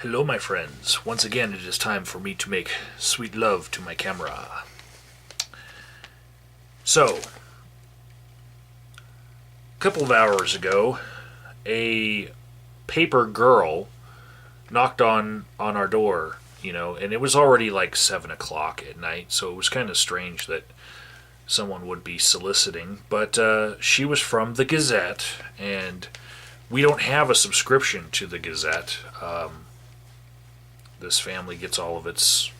Hello, my friends. Once again, it is time for me to make sweet love to my camera. So, a couple of hours ago, a paper girl knocked on our door, and it was already like 7 o'clock at night, so it was kind of strange that someone would be soliciting. But she was from the Gazette, and we don't have a subscription to the Gazette. This family gets all of its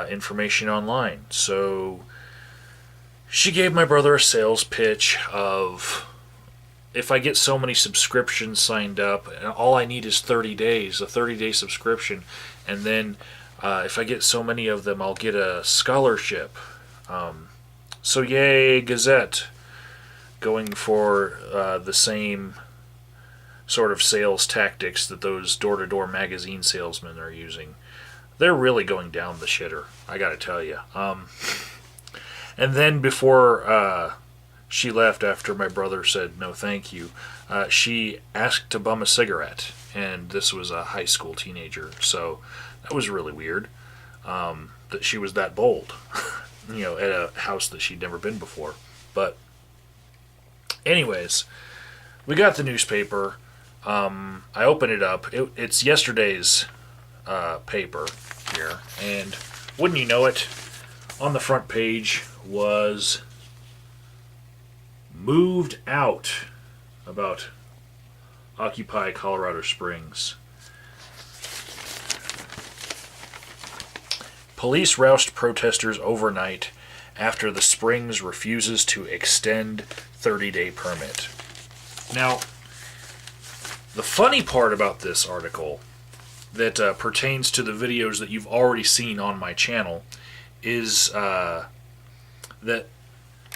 information online. So she gave my brother a sales pitch of, if I get so many subscriptions signed up, and all I need is 30 days, a 30-day subscription, and then if I get so many of them, I'll get a scholarship. So yay, Gazette, going for the same sort of sales tactics that those door-to-door magazine salesmen are using. They're really going down the shitter, I gotta tell you. And then before she left, after my brother said no thank you, she asked to bum a cigarette, and this was a high school teenager, so that was really weird, that she was that bold, at a house that she'd never been before. But anyways, we got the newspaper. I open it up. It's yesterday's paper here, and wouldn't you know it, on the front page was moved out about Occupy Colorado Springs. Police roused protesters overnight after the Springs refuses to extend 30-day permit. Now, the funny part about this article that pertains to the videos that you've already seen on my channel is that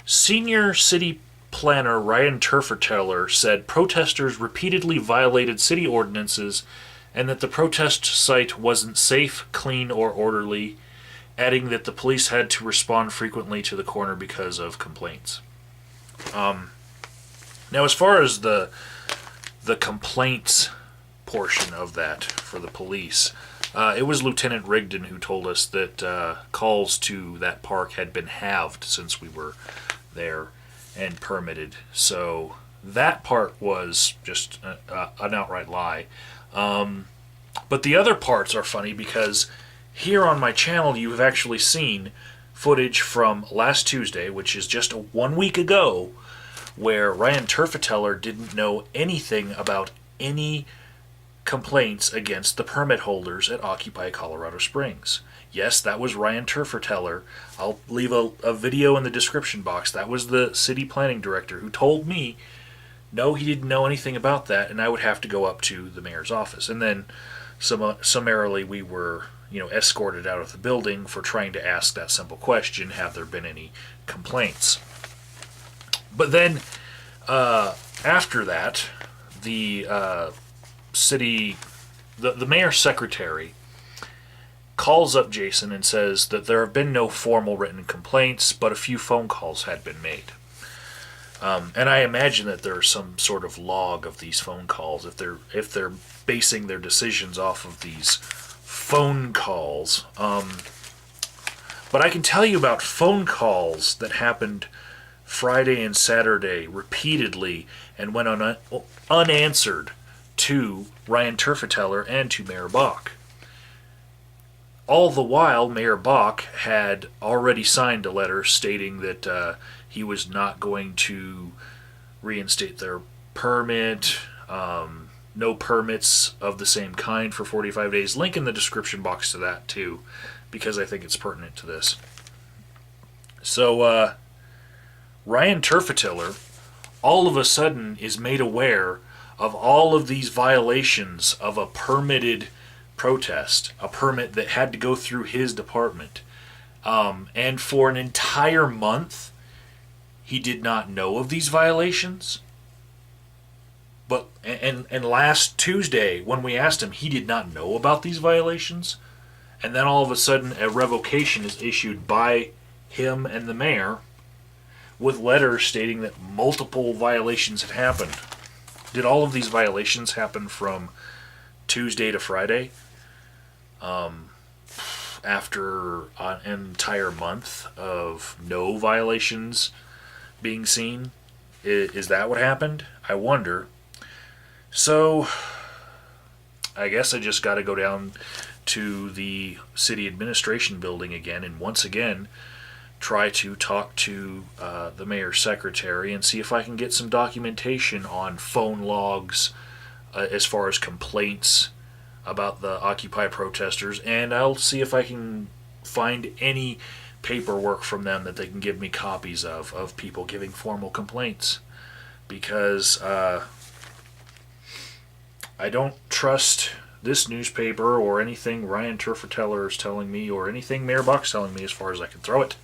senior city planner Ryan Turferteller said protesters repeatedly violated city ordinances and that the protest site wasn't safe, clean, or orderly, adding that the police had to respond frequently to the corner because of complaints. Now, as far as the complaints portion of that for the police, it was Lieutenant Rigdon who told us that calls to that park had been halved since we were there and permitted. So that part was just an outright lie. But the other parts are funny because here on my channel you have actually seen footage from last Tuesday, which is just 1 week ago, where Ryan Turferteller didn't know anything about any complaints against the permit holders at Occupy Colorado Springs. Yes, that was Ryan Turferteller. I'll leave a video in the description box. That was the city planning director who told me, no, he didn't know anything about that, and I would have to go up to the mayor's office. And then summarily we were escorted out of the building for trying to ask that simple question, have there been any complaints? But then, after that, the mayor's secretary calls up Jason and says that there have been no formal written complaints, but a few phone calls had been made. And I imagine that there's some sort of log of these phone calls, if they're basing their decisions off of these phone calls. But I can tell you about phone calls that happened Friday and Saturday repeatedly and went unanswered to Ryan Turferteller and to Mayor Bach. All the while, Mayor Bach had already signed a letter stating that he was not going to reinstate their permit, no permits of the same kind for 45 days. Link in the description box to that too, because I think it's pertinent to this. So, Ryan Turferteller all of a sudden is made aware of all of these violations of a permitted protest, a permit that had to go through his department. And for an entire month, he did not know of these violations. But and last Tuesday, when we asked him, he did not know about these violations. And then all of a sudden, a revocation is issued by him and the mayor, with letters stating that multiple violations had happened. Did all of these violations happen from Tuesday to Friday, after an entire month of no violations being seen. Is that what happened? I wonder. So, I guess I just got to go down to the city administration building again and once again try to talk to the mayor's secretary and see if I can get some documentation on phone logs as far as complaints about the Occupy protesters, and I'll see if I can find any paperwork from them that they can give me copies of people giving formal complaints, because I don't trust this newspaper or anything Ryan Turferteller is telling me or anything Mayor Buck's telling me as far as I can throw it.